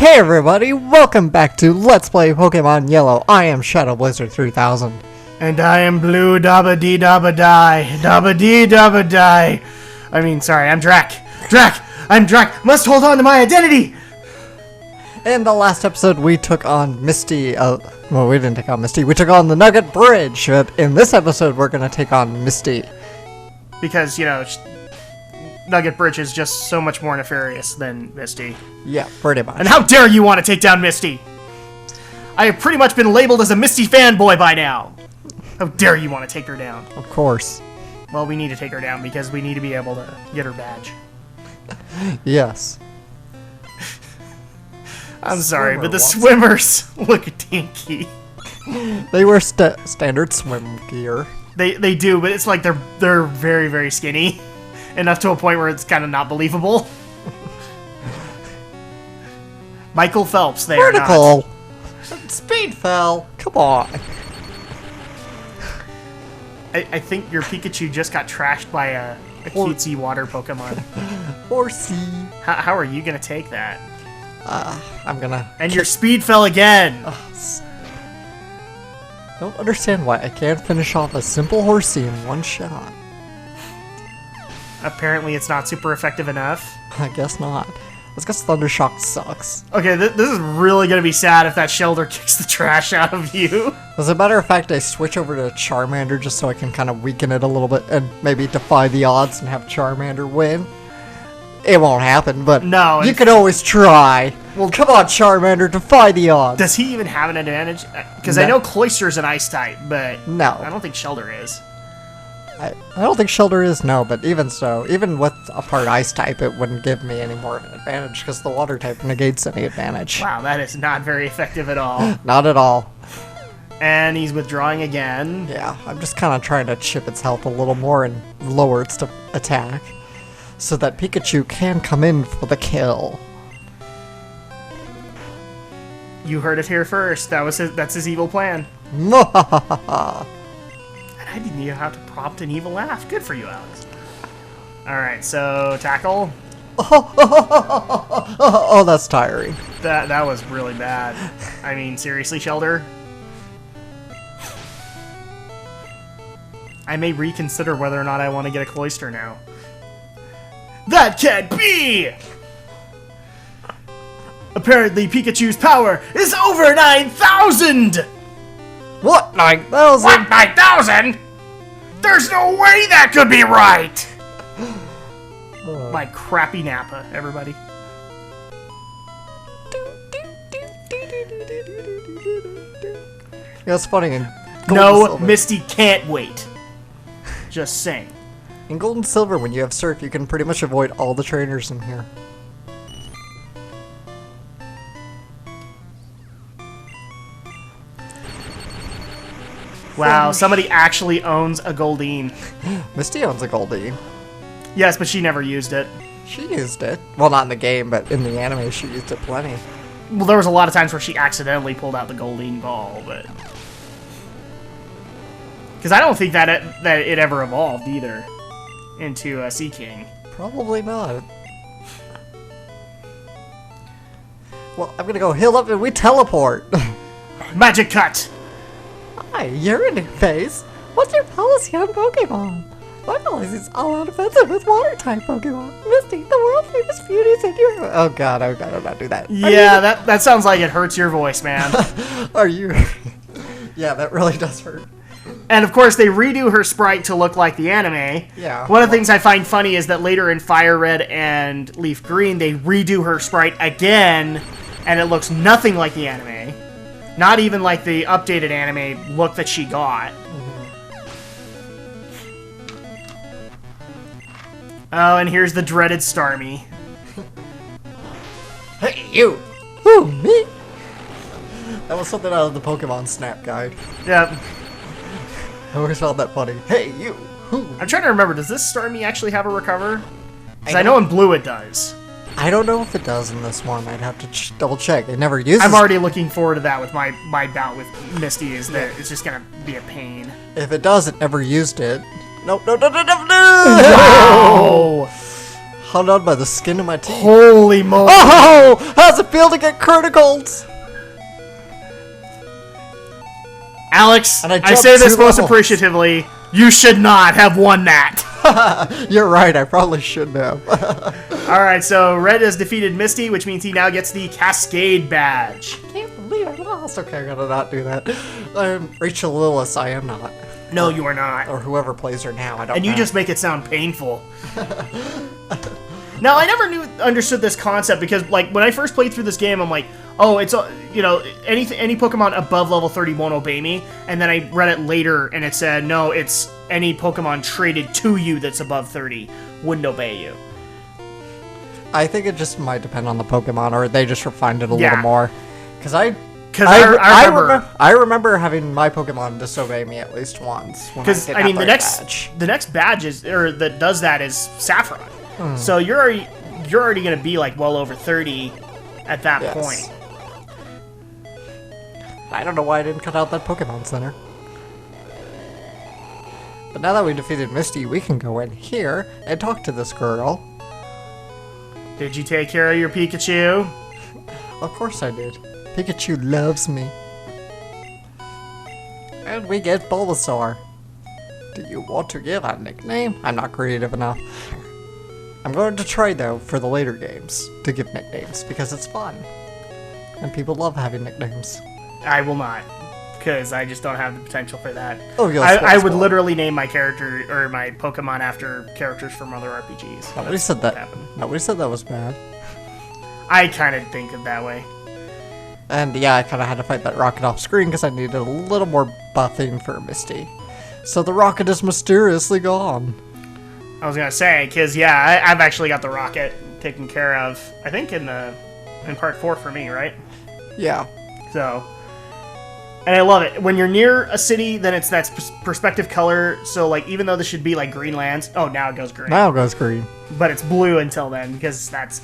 Hey everybody, welcome back to Let's Play Pokemon Yellow. I am Shadow Blizzard 3000. And I am Blue Dabba Dee Dabba Die. Dabba Dee Dabba Die. I'm Drak. I'm Drak. Must hold on to my identity. In the last episode, we took on Misty. Well, we didn't take on Misty. We took on the Nugget Bridge. But in this episode, we're going to take on Misty. Because, you know, Nugget Bridge is just so much more nefarious than Misty. Yeah, pretty much. And how dare you want to take down Misty? I have pretty much been labeled as a Misty fanboy by now. How dare you want to take her down? Of course. Well, we need to take her down because we need to be able to get her badge. Yes. I'm sorry, but the swimmers look dinky. They wear standard swim gear. They do, but it's like they're very, very skinny. Enough to a point where it's kind of not believable. Michael Phelps, they Vertical. are not. Speed fell. Come on. I think your Pikachu just got trashed by a cutesy water Pokemon. Horsey. How are you going to take that? I'm gonna... And your speed fell again! Don't understand why I can't finish off a simple Horsey in one shot. Apparently it's not super effective enough. I guess not. It's because Thundershock sucks. Okay, this is really going to be sad if that Shelter kicks the trash out of you. As a matter of fact, I switch over to Charmander just so I can kind of weaken it a little bit and maybe defy the odds and have Charmander win. It won't happen, but no, you can always try. Well, come on, Charmander, defy the odds. Does he even have an advantage? Because No. I know Cloyster's an ice type, but No. I don't think Shelter is. I don't think Shelter is, no, but even so, even with a part ice type, it wouldn't give me any more advantage because the water type negates any advantage. Wow, that is not very effective at all. Not at all. And he's withdrawing again. Yeah, I'm just kind of trying to chip its health a little more and lower its attack so that Pikachu can come in for the kill. You heard it here first. That's his evil plan. Mwahaha. I didn't even have to prompt an evil laugh. Good for you, Alex. Alright, so tackle. Oh, that's tiring. That was really bad. I mean, seriously, Shelter? I may reconsider whether or not I want to get a Cloyster now. That can't be! Apparently, Pikachu's power is over 9,000! What, 9,000? What, 9,000? There's no way that could be right! My crappy Nappa, everybody. Yeah, it's funny. In No, Misty can't wait. Just saying. In Gold and Silver, when you have Surf, you can pretty much avoid all the trainers in here. Wow, somebody actually owns a Goldeen. Misty owns a Goldeen. Yes, but she never used it. She used it. Well, not in the game, but in the anime she used it plenty. Well, there was a lot of times where she accidentally pulled out the Goldeen ball, but... Because I don't think that it ever evolved, either, into a Sea King. Probably not. Well, I'm gonna go heal up and we teleport. Magic Cut! Hi, you're a new face. What's your policy on Pokemon? My policy is all out offensive with water-type Pokemon. Misty, the world-famous beauties in your... Oh god, I better not do that. Yeah, that sounds like it hurts your voice, man. Are you... Yeah, that really does hurt. And of course, they redo her sprite to look like the anime. Yeah. One of the things I find funny is that later in Fire Red and Leaf Green, they redo her sprite again, and it looks nothing like the anime. Not even like the updated anime look that she got. Oh, and here's the dreaded Starmie. Hey, you! Who, me? That was something out of the Pokemon Snap guide. Yep. I always found that funny. Hey, you! Who? I'm trying to remember, does this Starmie actually have a recover? Because I know in blue it does. I don't know if it does in this one. I'd have to double check. It never uses... I'm already looking forward to that with my bout with Misty, is that it's just gonna be a pain. If it does, it never used it. Nope, no! Wow! hung on by the skin of my teeth. Holy moly! Oh! How's it feel to get criticals? Alex, And I say this 2 most levels. appreciatively. You should not have won that. You're right, I probably shouldn't have. Alright, so Red has defeated Misty, which means he now gets the Cascade Badge. Can't believe I lost. Okay, I'm gonna not do that. Rachel Lillis, I am not. No, you are not. Or whoever plays her now, I don't And know. you just make it sound painful. Now, I never understood this concept because, like, when I first played through this game, I'm like, oh, it's, any Pokemon above level 30 won't obey me. And then I read it later, and it said, no, it's any Pokemon traded to you that's above 30 wouldn't obey you. I think it just might depend on the Pokemon, or they just refined it a Yeah. little more. Because I remember having my Pokemon disobey me at least once. Because I mean, the next badge is, or that does that is Saffron. So you're already gonna be like well over 30 at that point. I don't know why I didn't cut out that Pokemon Center. But now that we defeated Misty, we can go in here and talk to this girl. Did you take care of your Pikachu? Of course I did. Pikachu loves me. And we get Bulbasaur. Do you want to give a nickname? I'm not creative enough. I'm going to try, though, for the later games, to give nicknames, because it's fun. And people love having nicknames. I will not, because I just don't have the potential for that. Oh, yes, I would literally name my character, or my Pokemon after characters from other RPGs. Nobody said that. Happened. Nobody said that was bad. I kind of think of that way. And yeah, I kind of had to fight that rocket off screen because I needed a little more buffing for Misty. So the rocket is mysteriously gone. I was gonna say, because yeah, I've actually got the rocket taken care of. I think in part 4 for me, right? Yeah. So, and I love it when you're near a city. Then it's that perspective color. So like, even though this should be like green lands, oh, now it goes green. Now it goes green. But it's blue until then because that's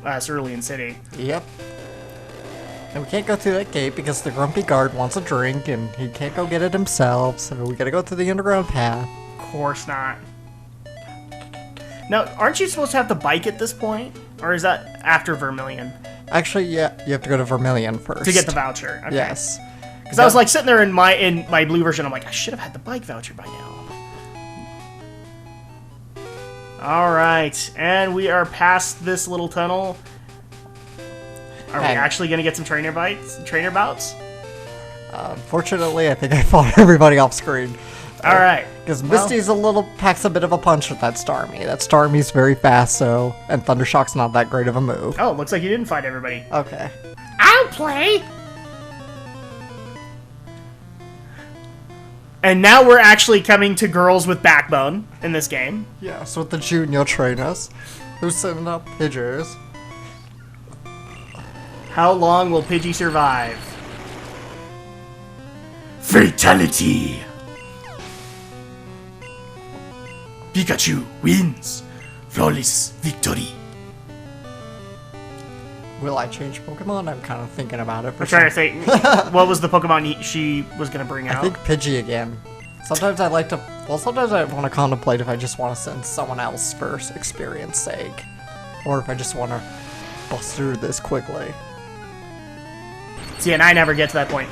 Cerulean City. Yep. And we can't go through that gate because the grumpy guard wants a drink and he can't go get it himself, so we gotta go through the underground path. Of course not. Now, aren't you supposed to have the bike at this point? Or is that after Vermillion? Actually, yeah, you have to go to Vermillion first. To get the voucher. Okay. Yes. Because I was like sitting there in my blue version, I'm like, I should have had the bike voucher by now. Alright, and we are past this little tunnel. Are we actually going to get some trainer bouts? Unfortunately, I think I fought everybody off screen. Alright. Because Misty's packs a bit of a punch with that Starmie. That Starmie's very fast, so, and Thundershock's not that great of a move. Oh, looks like you didn't fight everybody. Okay. I'll play! And now we're actually coming to girls with backbone in this game. Yeah, so with the junior trainers, who's sending up Pidgeys. How long will Pidgey survive? Fatality! Pikachu wins! Flawless victory! Will I change Pokemon? I'm kind of thinking about it. I'm trying to think. What was the Pokemon she was going to bring out? I think Pidgey again. Sometimes I like to... Well, sometimes I want to contemplate if I just want to send someone else for experience sake. Or if I just want to bust through this quickly. See, and I never get to that point.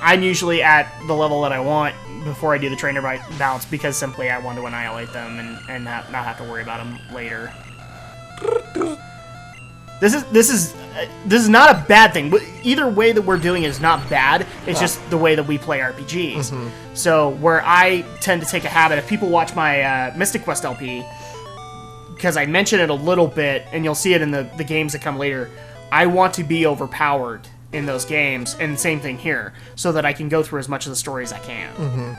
I'm usually at the level that I want before I do the trainer bounce because simply I want to annihilate them and not have to worry about them later. This is not a bad thing. Either way that we're doing it is not bad. It's just the way that we play RPGs. Mm-hmm. So where I tend to take a habit, if people watch my Mystic Quest LP, because I mention it a little bit, and you'll see it in the games that come later, I want to be overpowered in those games, and same thing here, so that I can go through as much of the story as I can. Mm-hmm.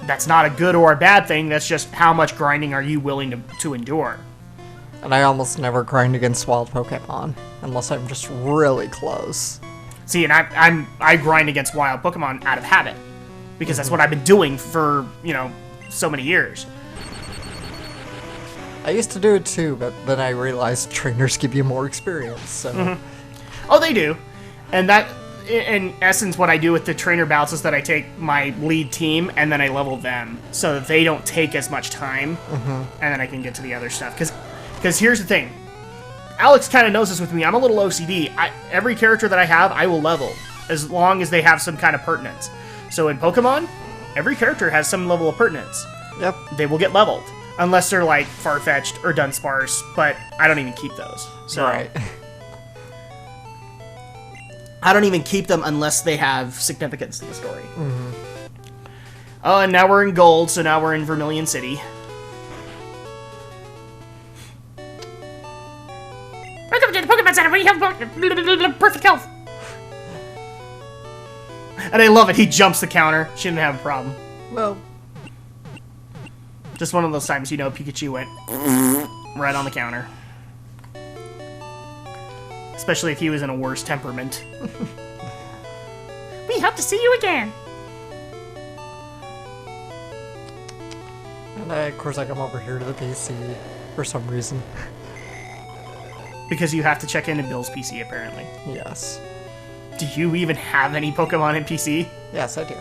That's not a good or a bad thing, that's just how much grinding are you willing to endure. And I almost never grind against wild Pokemon, unless I'm just really close. See, and I grind against wild Pokemon out of habit, because that's what I've been doing for, so many years. I used to do it too, but then I realized trainers give you more experience, so... Mm-hmm. Oh, they do. And that in essence, what I do with the trainer bouts is that I take my lead team and then I level them so that they don't take as much time, and then I can get to the other stuff. Because here's the thing. Alex kind of knows this with me. I'm a little OCD. Every character that I have, I will level, as long as they have some kind of pertinence. So in Pokemon, every character has some level of pertinence. Yep. They will get leveled. Unless they're like Farfetch'd or Dunsparce, but I don't even keep those. So Right. I don't even keep them unless they have significance to the story. Oh, and now we're in Gold, so now we're in Vermillion City. Welcome to the Pokemon Center, where you have perfect health. And I love it. He jumps the counter. She didn't have a problem. Well, Just one of those times, Pikachu went right on the counter. Especially if he was in a worse temperament. We hope to see you again. and of course I come over here to the PC for some reason. Because you have to check into Bill's PC, apparently. Yes. Do you even have any Pokemon in PC? Yes, I do.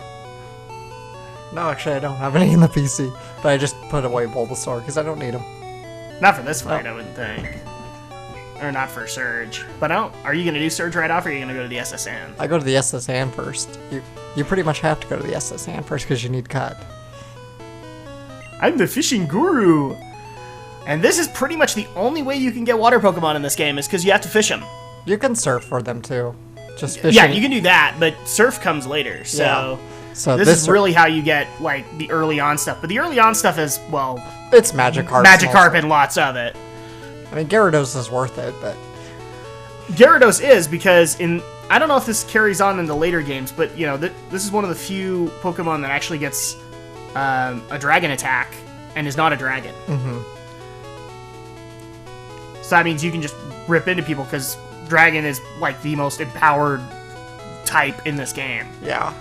No, actually, I don't have any in the PC, but I just put away Bulbasaur because I don't need him. Not for this fight, I wouldn't think. Or not for Surge. But are you going to do Surge right off, or are you going to go to the SSN? I go to the SSN first. You pretty much have to go to the SSN first because you need cut. I'm the fishing guru! And this is pretty much the only way you can get water Pokemon in this game, is because you have to fish them. You can surf for them too. Just fishing. Yeah, you can do that, but Surf comes later, so... Yeah. So this is really how you get, like, the early on stuff. But the early on stuff is, well... It's Magikarp. Magikarp and lots of it. I mean, Gyarados is worth it, but... Gyarados is, because in... I don't know if this carries on in the later games, but, this is one of the few Pokemon that actually gets a dragon attack and is not a dragon. So that means you can just rip into people, because dragon is, like, the most empowered type in this game. Yeah.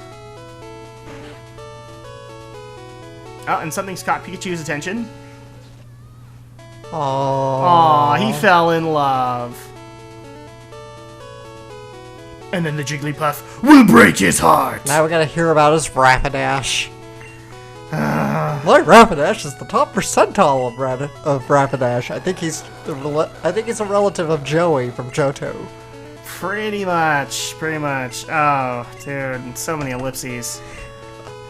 Oh, and something's caught Pikachu's attention. Oh. Aw, he fell in love. And then the Jigglypuff will break his heart. Now we gotta hear about his Rapidash. My Rapidash is the top percentile of Rapidash. I think he's a relative of Joey from Johto. Pretty much. Oh, dude, so many ellipses.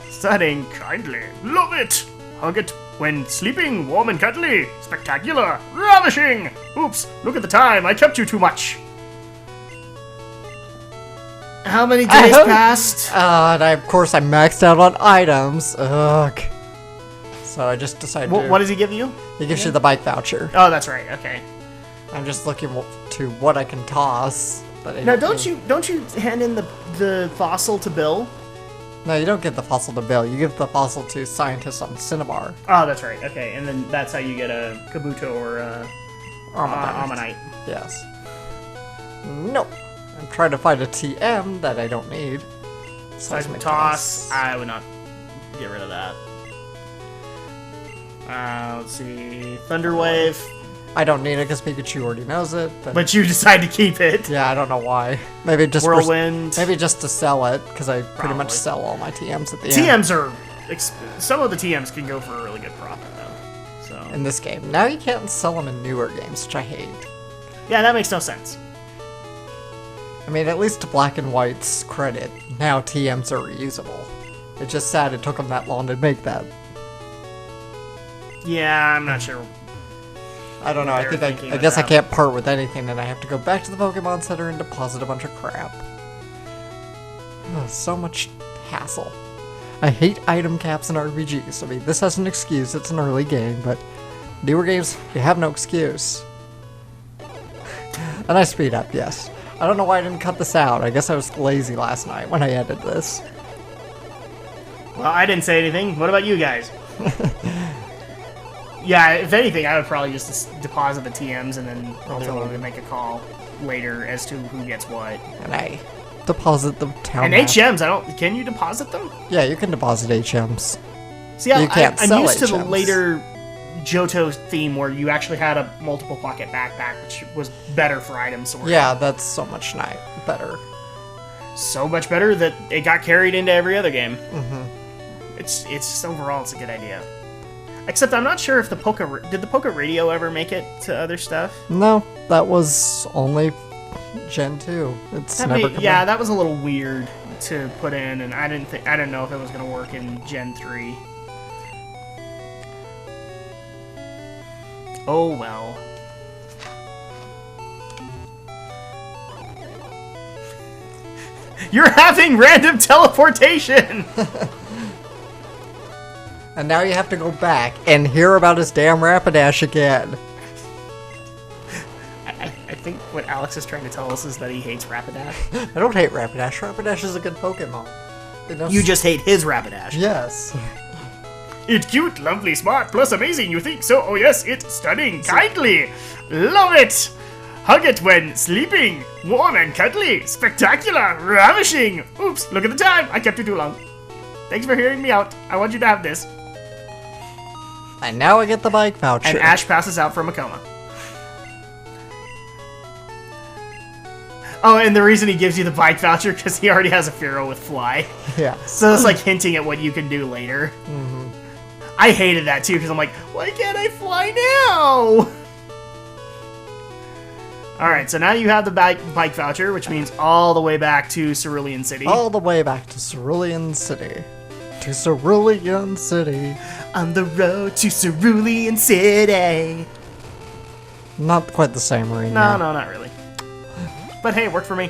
Stunning, kindly, love it. Hug it when sleeping, warm and cuddly. Spectacular, ravishing. Oops, look at the time, I kept you too much. How many days passed? And of course I maxed out on items. Ugh. So I just decided to... What does he give you? He gives you the Bike Voucher. Oh, that's right, okay. I'm just looking to what I can toss. But Now, don't you hand in the fossil to Bill? No, you don't give the fossil to Bill. You give the fossil to scientists on Cinnabar. Oh, that's right. Okay, and then that's how you get a Kabuto or a Ammonite. Yes. No. I'm trying to find a TM that I don't need. Seismic Toss. I would not get rid of that. Let's see. Thunder Wave. I don't need it because Pikachu already knows it. But you decide to keep it. Yeah, I don't know why. Maybe just Whirlwind. Maybe just to sell it, because I pretty much sell all my TMs at the end. TMs are... Some of the TMs can go for a really good profit, though. So in this game. Now you can't sell them in newer games, which I hate. Yeah, that makes no sense. I mean, at least to Black and White's credit, now TMs are reusable. It's just sad it took them that long to make that. Yeah, I'm not sure. I don't know, I guess I can't part with anything, and I have to go back to the Pokemon Center and deposit a bunch of crap. Oh, so much hassle. I hate item caps in RPGs. I mean, this has an excuse, it's an early game, but newer games, you have no excuse. And I speed up, yes. I don't know why I didn't cut this out. I guess I was lazy last night when I edited this. Well, I didn't say anything. What about you guys? Yeah, if anything, I would probably just deposit the TMs and then ultimately make a call later as to who gets what. And I deposit the town And map. HMs, can you deposit them? Yeah, you can deposit HMs. See, You can't I'm sell used to the HMs. later Johto theme where you actually had a multiple pocket backpack, which was better for item sorting. Yeah, that's so much better. so much better that it got carried into every other game. It's just overall, it's a good idea. Except I'm not sure if did the Poké Radio ever make it to other stuff? No, that was only Gen 2. Yeah, that was a little weird to put in, and I didn't know if it was gonna work in Gen 3. Oh well. You're having random teleportation! And now you have to go back and hear about his damn Rapidash again. I think what Alex is trying to tell us is that he hates Rapidash. I don't hate Rapidash. Rapidash is a good Pokemon. You just hate his Rapidash. Yes. It's cute, lovely, smart, plus amazing, you think so? Oh yes, it's stunning, kindly. Love it. Hug it when sleeping. Warm and cuddly. Spectacular. Ravishing. Oops, look at the time. I kept you too long. Thanks for hearing me out. I want you to have this. And now I get the bike voucher. And Ash passes out from a coma. Oh, and the reason he gives you the bike voucher because he already has a Fearow with Fly. Yeah. So it's like hinting at what you can do later. I hated that too because I'm like, why can't I fly now? Alright, so now you have the bike voucher, which means all the way back to Cerulean City. All the way back to Cerulean City. To Cerulean City. On the road to Cerulean City. Not quite the same ring. No, not really. But hey, it worked for me.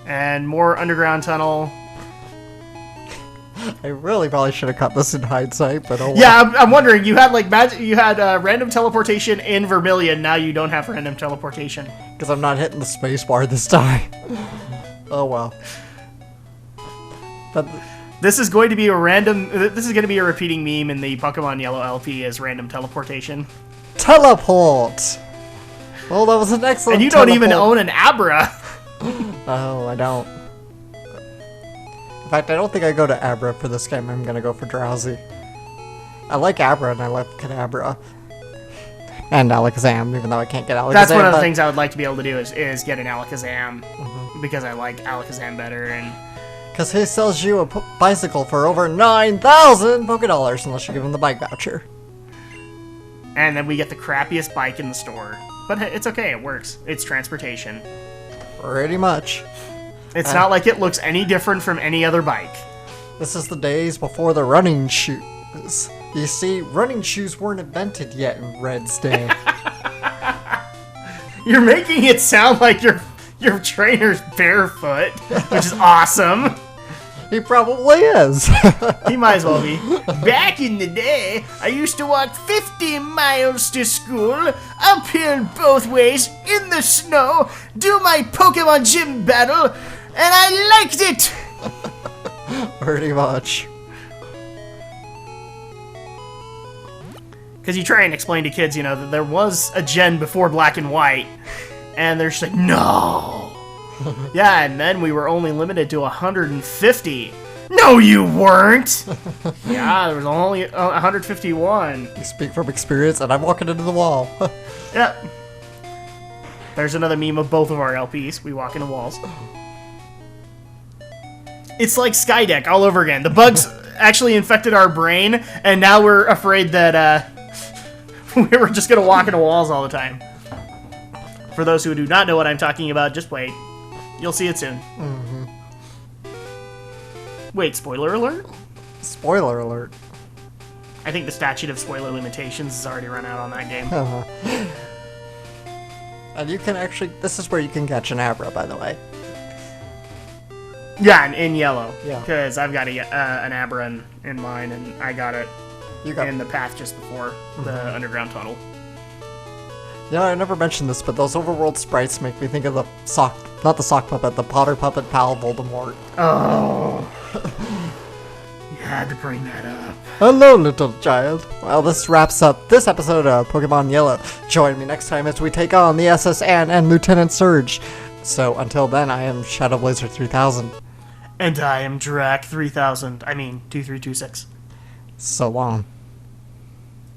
And more underground tunnel. I really probably should have cut this in hindsight, but oh well. Yeah, I'm wondering. You had random teleportation in Vermillion. Now you don't have random teleportation because I'm not hitting the spacebar this time. Oh well. But this is going to be a repeating meme in the Pokemon Yellow LP as random teleportation. Teleport. Well, that was an excellent. And you don't even own an Abra. Oh, I don't. In fact, I don't think I go to Abra for this game. I'm gonna go for Drowsy. I like Abra and I like Kadabra. And Alakazam, even though I can't get Alakazam. That's one of the things I would like to be able to do is get an Alakazam. Because I like Alakazam better. And because he sells you a bicycle for over 9,000 Pokédollars unless you give him the bike voucher. And then we get the crappiest bike in the store. But it's okay, it works. It's transportation. Pretty much. It's not like it looks any different from any other bike. This is the days before the running shoes. You see, running shoes weren't invented yet in Red's day. You're making it sound like your trainer's barefoot, which is awesome. He probably is. He might as well be. Back in the day, I used to walk 50 miles to school, uphill both ways, in the snow, do my Pokemon gym battle, and I liked it! Pretty much. Because you try and explain to kids, that there was a gen before Black and White, and they're just like, no! Yeah, and then we were only limited to 150. No, you weren't! Yeah, there was only 151. You speak from experience, and I'm walking into the wall. Yep. There's another meme of both of our LPs. We walk into walls. It's like Skydeck all over again. The bugs actually infected our brain, and now we're afraid that we were just going to walk into walls all the time. For those who do not know what I'm talking about, just wait. You'll see it soon. Wait, spoiler alert? Spoiler alert. I think the statute of spoiler limitations has already run out on that game. And you can actually... This is where you can catch an Abra, by the way. Yeah, in yellow. Yeah. Because I've got an Abra in mine, and I got it in the path just before the underground tunnel. Yeah, I never mentioned this, but those overworld sprites make me think of the sock... Not the sock puppet, the Potter puppet pal Voldemort. Oh. You had to bring that up. Hello, little child. Well, this wraps up this episode of Pokemon Yellow. Join me next time as we take on the SS Anne and Lieutenant Surge. So, until then, I am Shadow Blazer 3000. And I am Drak 3000. I mean, 2326. So long.